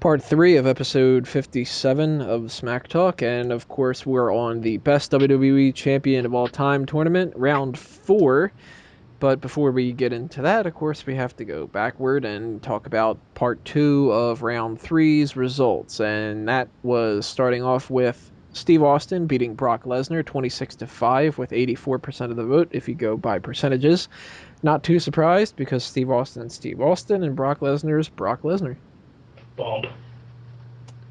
Part 3 of episode 57 of Smack Talk, and of course, we're on the best WWE Champion of all time tournament, round 4. But before we get into that, of course, we have to go backward and talk about part 2 of round three's results. And that was starting off with Steve Austin beating Brock Lesnar 26-5 with 84% of the vote if you go by percentages. Not too surprised because Steve Austin's Steve Austin and Brock Lesnar's Brock Lesnar. Bump.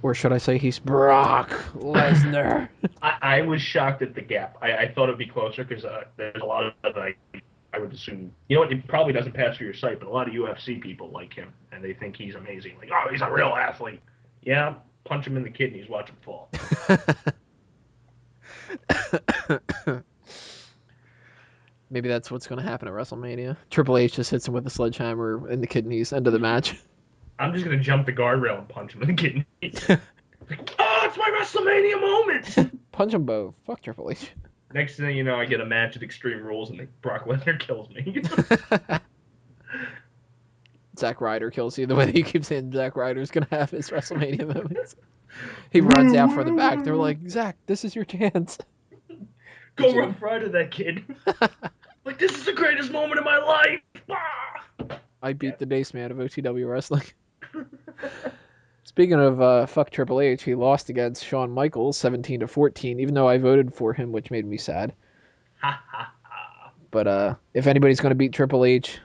Or should I say he's Brock Lesnar? I was shocked at the gap. I thought it'd be closer because there's a lot of I would assume. You know what? It probably doesn't pass for your sight, but a lot of UFC people like him and they think he's amazing. Like, oh, he's a real athlete. Yeah, punch him in the kidneys, watch him fall. Maybe that's what's going to happen at WrestleMania. Triple H just hits him with a sledgehammer in the kidneys, end of the match. I'm just gonna jump the guardrail and punch him in the kidneys. Like, oh, it's my WrestleMania moment. Punch them both. Fuck Triple H. Next thing you know, I get a match at Extreme Rules and Brock Lesnar kills me. Zack Ryder kills you the way that you keep saying Zack Ryder's going to have his WrestleMania moments. He runs out from the back. They're like, Zack, this is your chance. Go Rough Rider that kid. Like, this is the greatest moment of my life. I beat the base man of OTW wrestling. Speaking of fuck Triple H, he lost against Shawn Michaels 17-14, even though I voted for him, which made me sad. But if anybody's going to beat Triple H,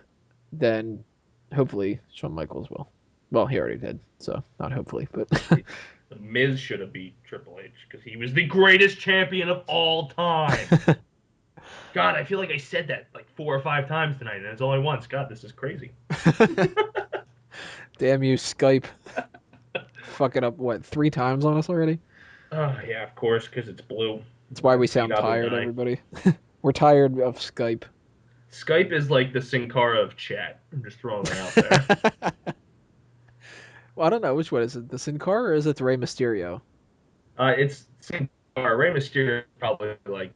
then hopefully Shawn Michaels will. Well, he already did, so not hopefully, but The Miz should have beat Triple H because he was the greatest champion of all time. God, I feel like I said that like 4 or 5 times tonight, and it's only once. God, this is crazy. Damn you, Skype. Fucking up, what, 3 times on us already? Oh, yeah, of course, because it's blue. That's why we sound tired, everybody. We're tired of Skype. Skype is like the Sin Cara of chat. I'm just throwing that out there. Well, I don't know. Which one is it? The Sin Cara or is it the Rey Mysterio? It's Sin Cara. Rey Mysterio probably like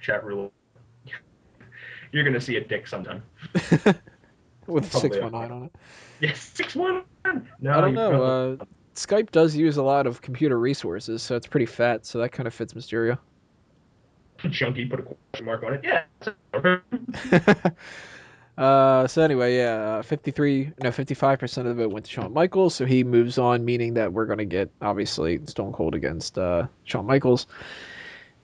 chat roulette. You're going to see a dick sometime. With 619 on it. Yes, 619. No, I don't know. Skype does use a lot of computer resources, so it's pretty fat, so that kind of fits Mysterio. Chunky, put a question mark on it. Yeah. So anyway, yeah, 55% of the vote went to Shawn Michaels, so he moves on, meaning that we're going to get, obviously, Stone Cold against Shawn Michaels.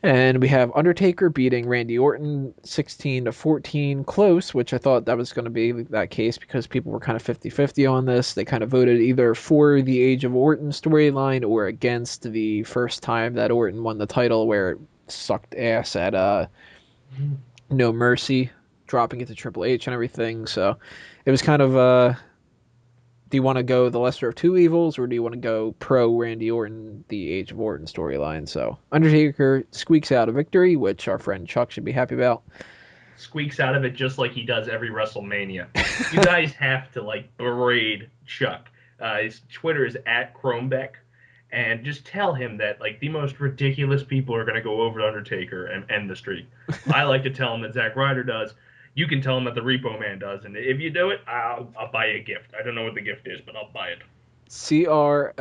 And we have Undertaker beating Randy Orton 16-14, close, which I thought that was going to be that case because people were kind of 50-50 on this. They kind of voted either for the Age of Orton storyline or against the first time that Orton won the title where it sucked ass at No Mercy, dropping it to Triple H and everything. So it was kind of do you want to go the lesser of two evils, or do you want to go pro Randy Orton, the Age of Orton storyline? So Undertaker squeaks out a victory, which our friend Chuck should be happy about. Squeaks out of it just like he does every WrestleMania. You guys have to like berate Chuck. His Twitter is @Chromebeck, and just tell him that like the most ridiculous people are going to go over to Undertaker and end the streak. I like to tell him that Zack Ryder does. You can tell him that the Repo Man does, and if you do it, I'll buy you a gift. I don't know what the gift is, but I'll buy it. Cronebec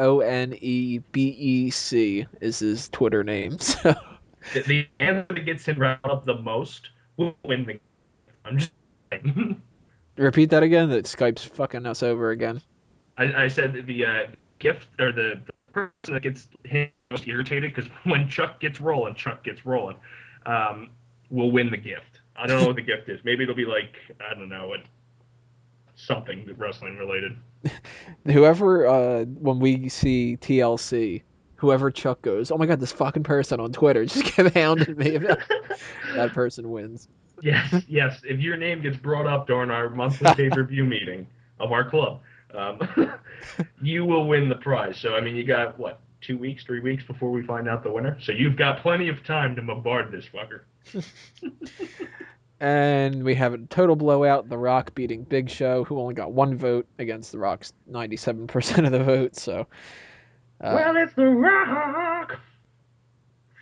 is his Twitter name. So The answer that gets him riled up the most will win the. I'm just saying. Repeat that again. That Skype's fucking us over again. I said the gift or the person that gets him most irritated because when Chuck gets rolling, will win the gift. I don't know what the gift is. Maybe it'll be like, I don't know, something wrestling related. Whoever, when we see TLC, whoever Chuck goes, oh my god, this fucking person on Twitter just kept hounding me about that person wins. Yes, yes. If your name gets brought up during our monthly pay-per-view meeting of our club, you will win the prize. So, I mean, you got, what, 2 weeks, 3 weeks before we find out the winner? So you've got plenty of time to bombard this fucker. And we have a total blowout, The Rock beating Big Show, who only got 1 vote against The Rock's 97% of the vote, so... well, it's The Rock!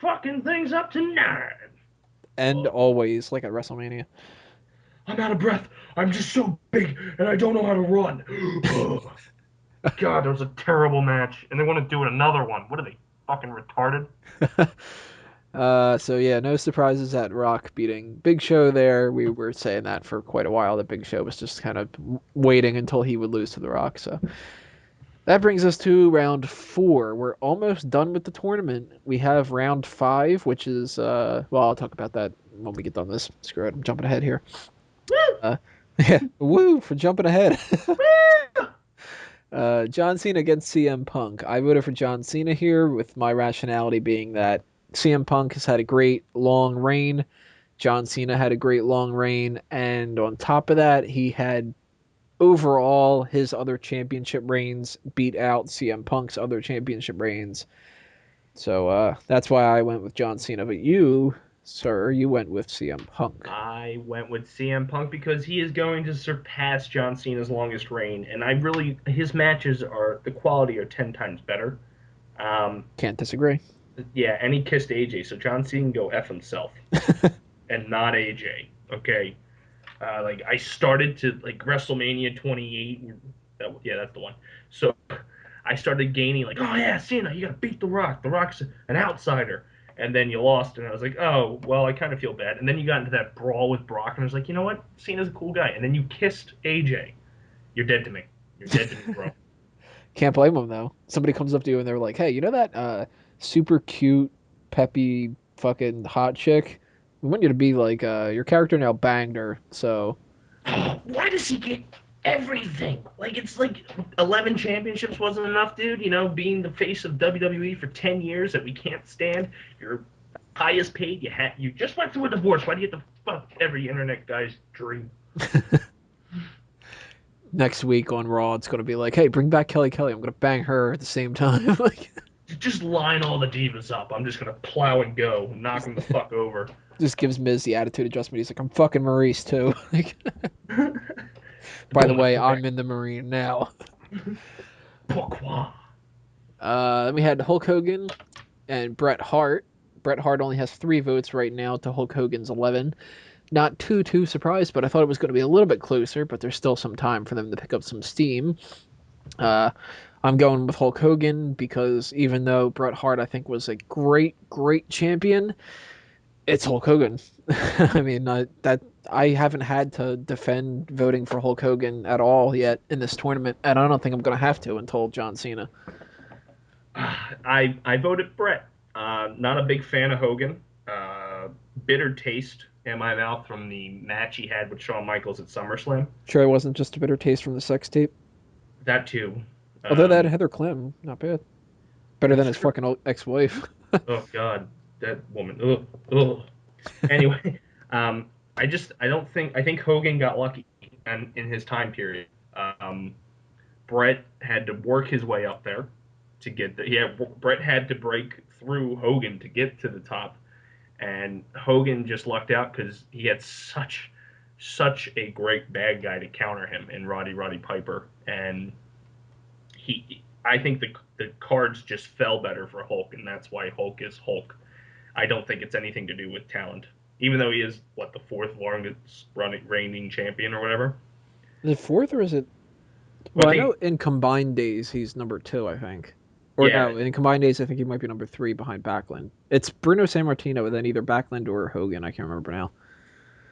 Fucking things up tonight! And always, like at WrestleMania. I'm out of breath. I'm just so big, and I don't know how to run. God, that was a terrible match, and they want to do another one. What are they, fucking retarded? So yeah, no surprises at Rock beating Big Show there. We were saying that for quite a while. That Big Show was just kind of waiting until he would lose to The Rock. So that brings us to round four. We're almost done with the tournament. We have round five, which is well, I'll talk about that when we get done this. Screw it, I'm jumping ahead here. Woo! Uh, yeah, woo for jumping ahead. Woo! John Cena against CM Punk. I voted for John Cena here, with my rationality being that CM Punk has had a great long reign. John Cena had a great long reign, and on top of that, he had overall his other championship reigns beat out CM Punk's other championship reigns. So that's why I went with John Cena. But you, sir, you went with CM Punk. I went with CM Punk because he is going to surpass John Cena's longest reign, and I really his matches are the quality are 10 times better. Um, Can't disagree. yeah, and he kissed AJ, so John Cena can go f himself and not AJ. Okay, like I started to like WrestleMania 28. Yeah, that's the one. So I started gaining like, oh yeah, Cena, you gotta beat The Rock. The Rock's an outsider. And then you lost, and I was like, oh, well, I kind of feel bad. And then you got into that brawl with Brock, and I was like, you know what? Cena's a cool guy. And then you kissed AJ. You're dead to me. You're dead to me, bro. Can't blame them though. Somebody comes up to you and they're like, "Hey, you know that super cute, peppy, fucking hot chick? We want you to be like your character now banged her." So Why does he get everything? Like it's like 11 championships wasn't enough, dude. You know, being the face of WWE for 10 years that we can't stand. You're highest paid. You just went through a divorce. Why do you have to fuck every internet guy's dream? next week on Raw, it's gonna be like, "Hey, bring back Kelly Kelly. I'm gonna bang her at the same time." Like, Just line all the divas up. I'm just gonna plow and go, knock them the fuck over. just gives Miz the attitude adjustment. He's like, "I'm fucking Maurice too." Like, by the Going way, to I'm Bret. in the Marine now. Pourquoi? Then we had Hulk Hogan and Bret Hart. Bret Hart only has 3 votes right now to Hulk Hogan's 11. Not too surprised, but I thought it was going to be a little bit closer. But there's still some time for them to pick up some steam. Uh, I'm going with Hulk Hogan because even though Bret Hart I think was a great champion, it's Hulk Hogan. I mean that I haven't had to defend voting for Hulk Hogan at all yet in this tournament, and I don't think I'm going to have to until John Cena. I voted Bret. Not a big fan of Hogan. Bitter taste in my mouth from the match he had with Shawn Michaels at SummerSlam. Sure, I wasn't just a bitter taste from the sex tape. That too. Although that Um, Heather Clem, not bad. Better than that's his true. fucking ex-wife. Oh God, that woman. Ugh, ugh. Anyway, I think Hogan got lucky in his time period. Um, Bret had to work his way up there to get the yeah. Bret had to break through Hogan to get to the top, and Hogan just lucked out because he had such a great bad guy to counter him in Roddy Piper, and I think the cards just fell better for Hulk, and that's why Hulk is Hulk. I don't think it's anything to do with talent, even though he is what the fourth longest running reigning champion or whatever. Is it fourth or is it? Well, Well, I I know think in combined days he's number two, I think. Or yeah. no, in combined days I think he might be number three behind Backlund. It's Bruno Sammartino and then either Backlund or Hogan. I can't remember now.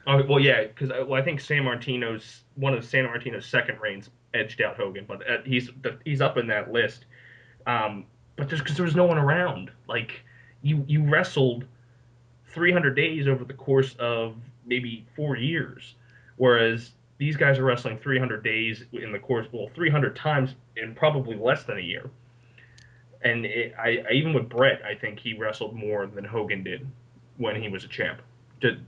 Oh, well, yeah, because I think San Martino's one of San Martino's second reigns edged out Hogan, but he's up in that list. But just because there was no one around, like you wrestled 300 days over the course of maybe 4 years, whereas these guys are wrestling 300 days in the course, well, 300 times in probably less than a year. And I even with Bret, I think he wrestled more than Hogan did when he was a champ.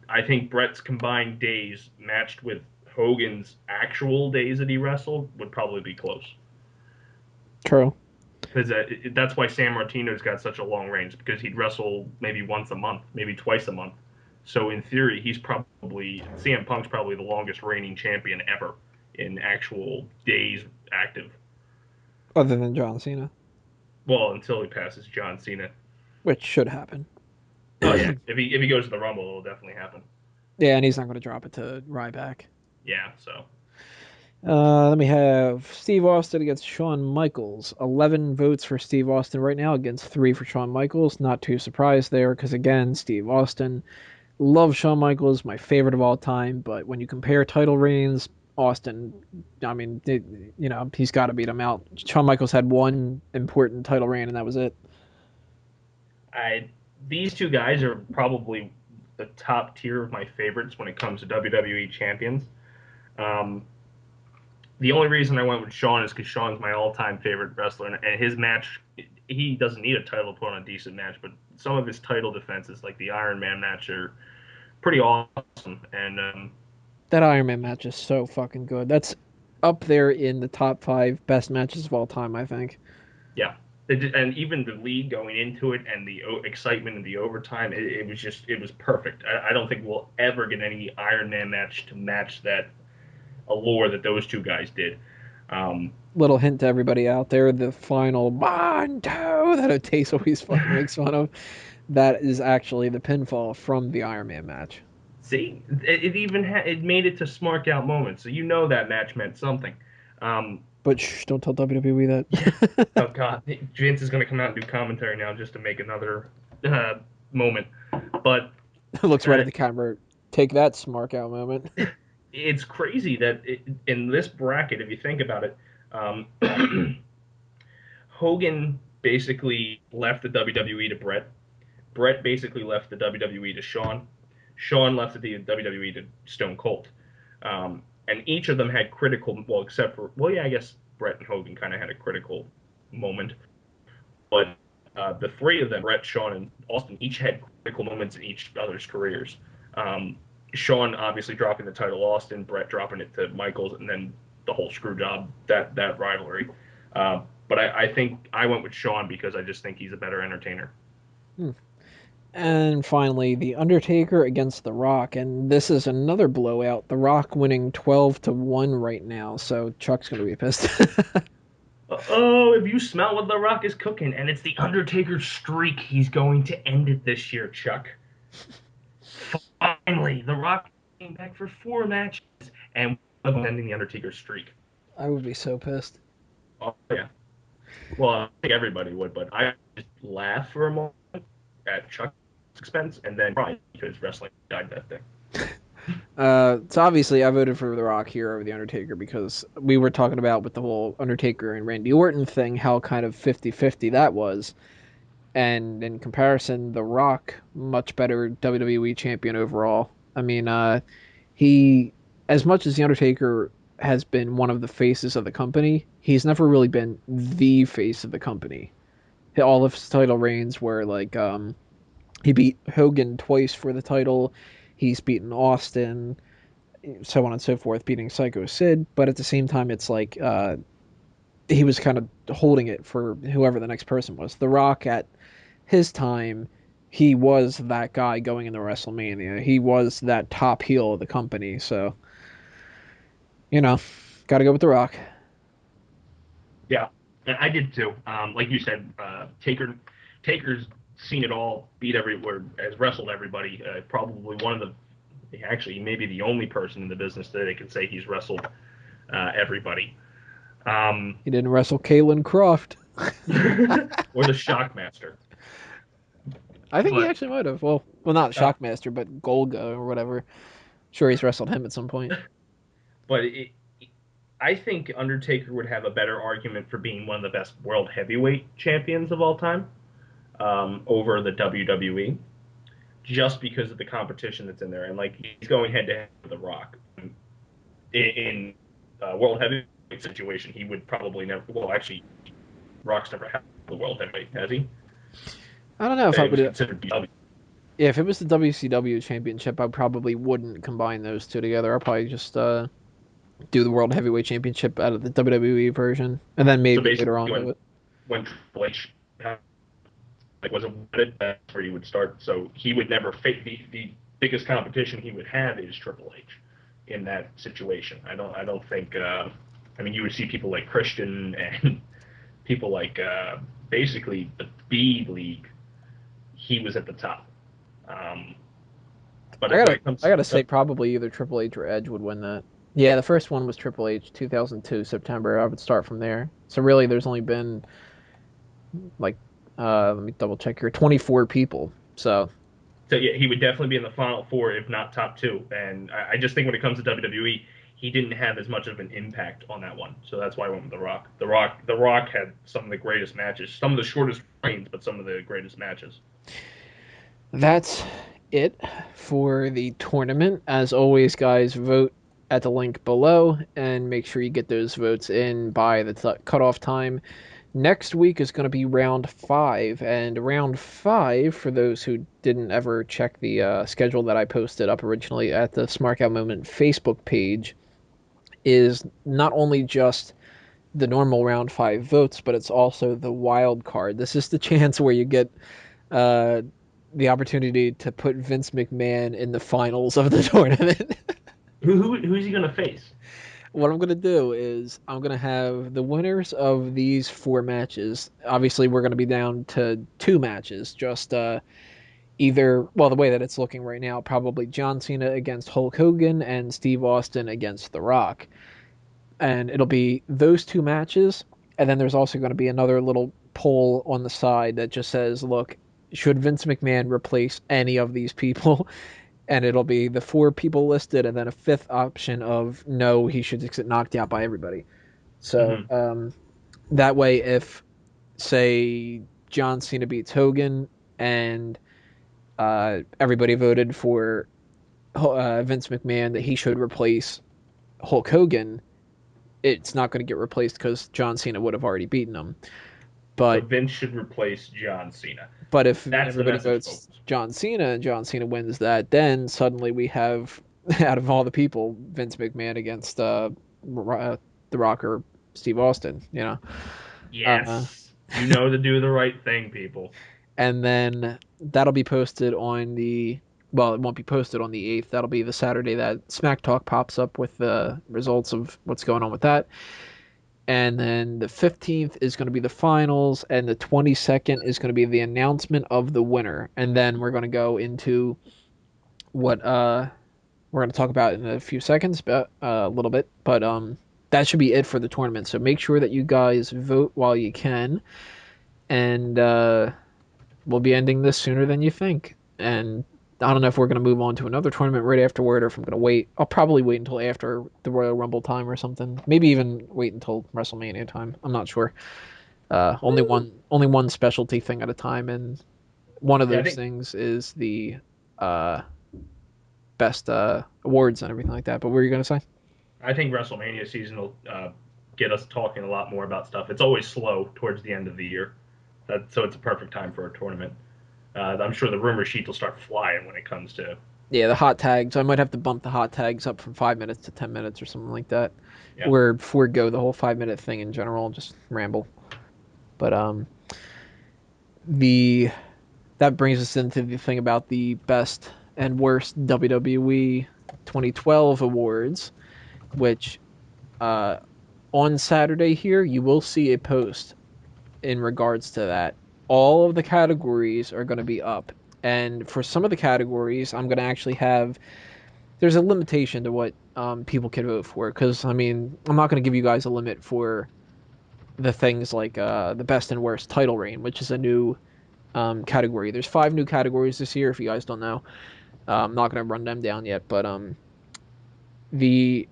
I think Bret's combined days matched with Hogan's actual days that he wrestled would probably be close. True. Because that's why San Martino's got such a long range because he'd wrestle maybe once a month, maybe twice a month. So in theory, he's probably CM Punk's probably the longest reigning champion ever in actual days active. Other than John Cena, Well, until he passes John Cena. which should happen. Oh yeah, Yeah, if he goes to the Rumble, it'll definitely happen. and he's not going to drop it to Ryback. Yeah, so Then we have Steve Austin against Shawn Michaels. 11 votes for Steve Austin right now against 3 for Shawn Michaels. Not too surprised there because, again, Steve Austin. Love Shawn Michaels, my favorite of all time, but when you compare title reigns, Austin, I mean, he's got to beat him out. Shawn Michaels had one important title reign, and that was it. I These two guys are probably the top tier of my favorites when it comes to WWE champions. Um, the only reason I went with Shawn is because Shawn's my all-time favorite wrestler, and his match, he doesn't need a title to put on a decent match, but some of his title defenses, like the Iron Man match, are pretty awesome. And That Iron Man match is so fucking good. That's up there in the top 5 best matches of all time, I think. yeah, and even the lead going into it and the excitement and the overtime, it was perfect. I don't think we'll ever get any Iron Man match to match that allure that those two guys did. Um, Little hint to everybody out there: the final Monto that Otace always fucking makes fun of. That is actually the pinfall from the Iron Man match. See, it even it made it to Smark out moments, so you know that match meant something. Um, But shh, don't tell WWE that. oh God, Vince is going to come out and do commentary now just to make another moment. But Looks right uh, at the camera. Take that, Smark out moment. it's crazy that in this bracket, if you think about it, um, Hogan basically left the WWE to Bret. Bret basically left the WWE to Shawn. Shawn left the WWE to Stone Cold. And each of them had critical, well, except for, well, yeah, I guess Bret and Hogan kind of had a critical moment. But the three of them, Bret, Shawn, and Austin, each had critical moments in each other's careers. Um, Shawn obviously dropping the title, Austin, Bret dropping it to Michaels, and then the whole screw job, that rivalry. But I think I went with Shawn because I just think he's a better entertainer. Hmm. And finally, The Undertaker against The Rock. And this is another blowout. The Rock winning 12-1 right now. So Chuck's going to be pissed. Oh, if you smell what The Rock is cooking, and it's the Undertaker's streak, he's going to end it this year, Chuck. Finally, The Rock came back for 4 matches, and ending the Undertaker's streak. I would be so pissed. Oh yeah. Well, I think everybody would, but I just laugh for a moment at Chuck's expense, and then cry because wrestling died that day. So obviously I voted for The Rock here over The Undertaker because we were talking about with the whole Undertaker and Randy Orton thing, how kind of 50-50 that was. And in comparison, The Rock, much better WWE champion overall. I mean, he, as much as The Undertaker has been one of the faces of the company, he's never really been the face of the company. All of his title reigns were like, he beat Hogan twice for the title. He's beaten Austin, so on and so forth, beating Psycho Sid. But at the same time, it's like he was kind of holding it for whoever the next person was. The Rock at his time, he was that guy going into WrestleMania. He was that top heel of the company. So, you know, got to go with The Rock. Yeah, I did too. Like you said, Taker's seen it all, beat everywhere, has wrestled everybody. Probably one of the, actually, maybe the only person in the business today that can say he's wrestled everybody. Um, He didn't wrestle Kalen Croft. or the Shockmaster. I think he But actually might have. Well, not uh, Shockmaster, but Golga or whatever. Sure, he's wrestled him at some point. but I think Undertaker would have a better argument for being one of the best world heavyweight champions of all time over the WWE, just because of the competition that's in there. And like he's going head to head with The Rock in world heavyweight situation. He would probably never. Well, actually, Rock's never had the world heavyweight, has he? I don't know if I It was would. considered W. Yeah, if it was the WCW championship, I probably wouldn't combine those two together. I'll probably just do the World Heavyweight Championship out of the WWE version, and then So maybe later basically, on do it. when Triple H like was awarded, that's where he would start. So he would never face the biggest competition he would have is Triple H in that situation. I don't think. I mean, you would see people like Christian and people like basically the B League. He was at the top. Um, but I when gotta, it comes I to gotta say, probably either Triple H or Edge would win that. Yeah, the first one was Triple H, 2002 September. I would start from there. So really, there's only been like, let me double check here, 24 people. So So yeah, he would definitely be in the final four, if not top two. And I just think when it comes to WWE, he didn't have as much of an impact on that one. So that's why I went with The Rock. The Rock had some of the greatest matches, some of the shortest reigns, but some of the greatest matches. that's it for the tournament. As always, guys, vote at the link below and make sure you get those votes in by the cutoff time. Next week is going to be round five, and round five, for those who didn't ever check the schedule that I posted up originally at the Smark Out Moment Facebook page, is not only just the normal round five votes, but it's also the wild card. This is the chance where you get uh, the opportunity to put Vince McMahon in the finals of the tournament. Who's he gonna face? What I'm gonna do is I'm gonna have the winners of these four matches. Obviously, we're gonna be down to two matches. Just either, well, the way that it's looking right now, probably John Cena against Hulk Hogan and Steve Austin against The Rock, and it'll be those two matches. And then there's also going to be another little poll on the side that just says, "Look, should Vince McMahon replace any of these people?" And it'll be the four people listed, and then a fifth option of no, he should get knocked out by everybody. So Mm-hmm. that way, if say John Cena beats Hogan, and everybody voted for Vince McMahon that he should replace Hulk Hogan, it's not going to get replaced because John Cena would have already beaten him. So But Vince should replace John Cena. if That's the everybody message, votes folks. John Cena and John Cena wins that, then suddenly we have out of all the people, Vince McMahon against The Rock or Steve Austin. Uh, Yes, you know to do the right thing, people. and then that'll be posted on the, well, it won't be posted on the 8th. That'll be the Saturday that Smack Talk pops up with the results of what's going on with that. And then the 15th is going to be the finals, and the 22nd is going to be the announcement of the winner. And then we're going to go into what we're going to talk about in a few seconds, but a little bit. But that should be it for the tournament. So make sure that you guys vote while you can, and we'll be ending this sooner than you think. And I don't know if we're going to move on to another tournament right afterward, or if I'm going to wait. I'll probably wait until after the Royal Rumble time or something. Maybe even wait until WrestleMania time. I'm not sure. Only one specialty thing at a time, and one of Yeah, I those think things is the uh, best awards and everything like that. But what were you gonna say? I think WrestleMania season will get us talking a lot more about stuff. It's always slow towards the end of the year, so it's a perfect time for a tournament. I'm sure the rumor sheet will start flying when it comes to Yeah, the hot tags. I might have to bump the hot tags up from 5 minutes to 10 minutes or something like that, yeah. or forego the whole 5 minute thing in general and just ramble. But the that brings us into the thing about the best and worst WWE 2012 awards, which uh, on Saturday here you will see a post in regards to that. All of the categories are going to be up. And for some of the categories, I'm going to actually have. There's a limitation to what people can vote for. Because, I mean, I'm not going to give you guys a limit for the things like the best and worst title reign, which is a new category. There's five new categories this year, if you guys don't know. I'm not going to run them down yet. But the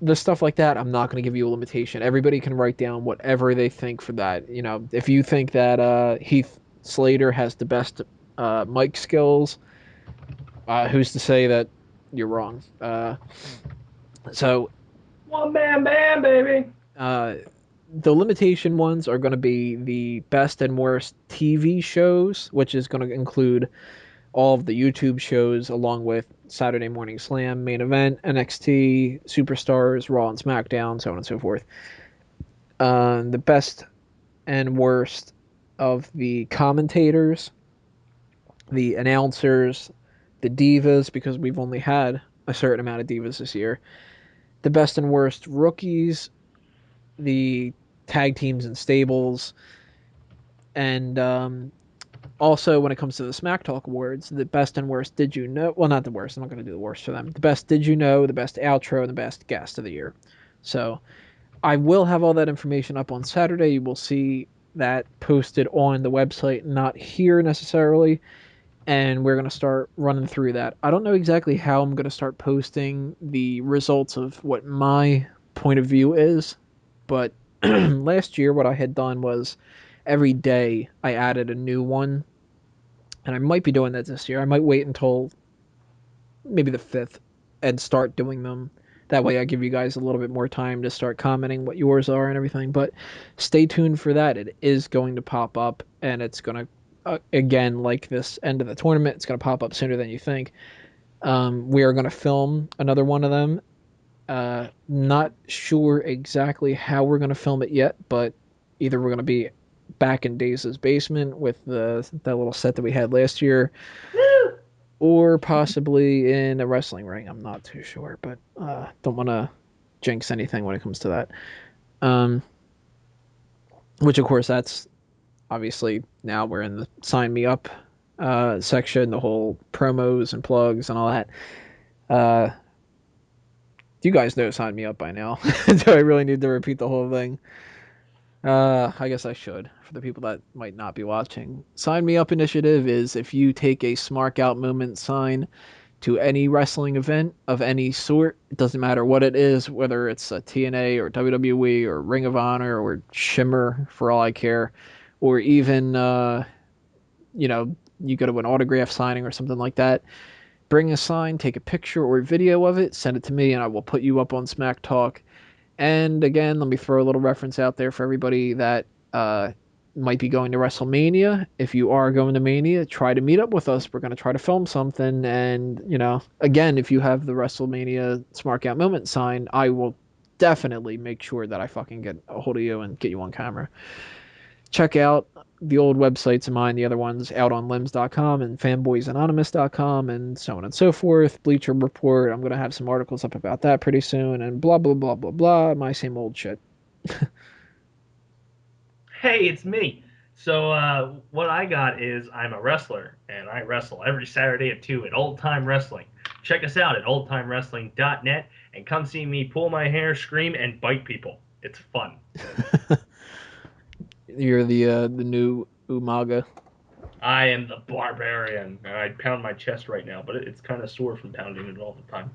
the stuff like that, I'm not going to give you a limitation. Everybody can write down whatever they think for that. If you think that Heath Slater has the best mic skills, who's to say that you're wrong? So One man band, baby. uh, the limitation ones are going to be the best and worst TV shows, which is going to include all of the YouTube shows along with Saturday Morning Slam, Main Event, NXT, Superstars, Raw and SmackDown, so on and so forth. The best and worst of the commentators, the announcers, the divas, because we've only had a certain amount of divas this year, the best and worst rookies, the tag teams and stables, and Also, when it comes to the Smack Talk Awards, the best and worst did you know? Well, not the worst. I'm not going to do the worst for them. The best did you know, the best outro, and the best guest of the year. So I will have all that information up on Saturday. You will see that posted on the website, not here necessarily. And we're going to start running through that. I don't know exactly how I'm going to start posting the results of what my point of view is, but last year what I had done was every day I added a new one, and I might be doing that this year. I might wait until maybe the 5th and start doing them. That way I give you guys a little bit more time to start commenting what yours are and everything. But stay tuned for that. It is going to pop up, and it's going to, again, like this end of the tournament, it's going to pop up sooner than you think. We are going to film another one of them. Not sure exactly how we're going to film it yet, but either we're going to be back in Daze's basement with that little set that we had last year, Woo! or possibly in a wrestling ring. I'm not too sure, but don't want to jinx anything when it comes to that. Um, which, of course, that's obviously now we're in the sign me up section, the whole promos and plugs and all that. Uh, you guys know sign me up by now. Do I really need to repeat the whole thing? I guess I should for the people that might not be watching. Sign me up initiative is if you take a Smark Out Movement sign to any wrestling event of any sort. It doesn't matter what it is, whether it's a TNA or WWE or Ring of Honor or Shimmer, for all I care, or even you go to an autograph signing or something like that. Bring a sign, take a picture or video of it, send it to me, and I will put you up on Smack Talk. And again, let me throw a little reference out there for everybody that might be going to WrestleMania. If you are going to Mania, try to meet up with us. We're going to try to film something. And, again, if you have the WrestleMania Smark Out Moment sign, I will definitely make sure that I fucking get a hold of you and get you on camera. Check out the old websites of mine, the other ones, outonlimbs.com and fanboysanonymous.com and so on and so forth. Bleacher Report, I'm going to have some articles up about that pretty soon, and blah, blah, blah, blah, blah. My same old shit. Hey, it's me. So what I got is I'm a wrestler, and I wrestle every Saturday at 2 at Old Time Wrestling. Check us out at oldtimewrestling.net and come see me pull my hair, scream, and bite people. It's fun. You're the new Umaga. I am the barbarian, and I pound my chest right now, but it's kind of sore from pounding it all the time.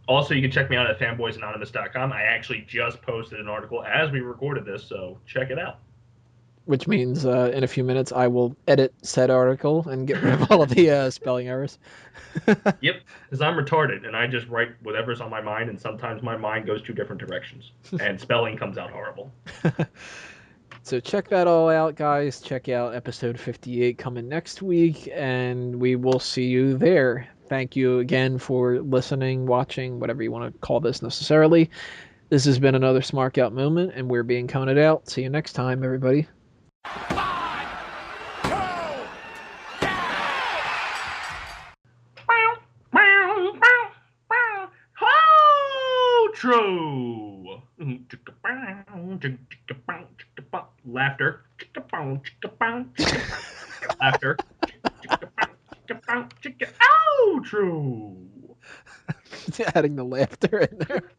Also, you can check me out at fanboysanonymous.com. I actually just posted an article as we recorded this, so check it out. Which means in a few minutes I will edit said article and get rid of all of the spelling errors. Yep, because I'm retarded and I just write whatever's on my mind, and sometimes my mind goes two different directions, and spelling comes out horrible. So check that all out, guys. Check out episode 58 coming next week, and we will see you there. Thank you again for listening, watching, whatever you want to call this necessarily. This has been another Smark Out moment, and we're being counted out. See you next time, everybody. True. Laughter. Laughter. Oh, true. Adding the laughter in there.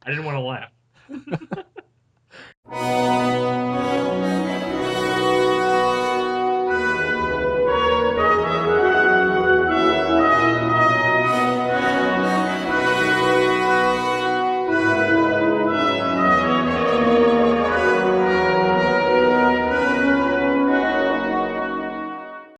I didn't want to laugh.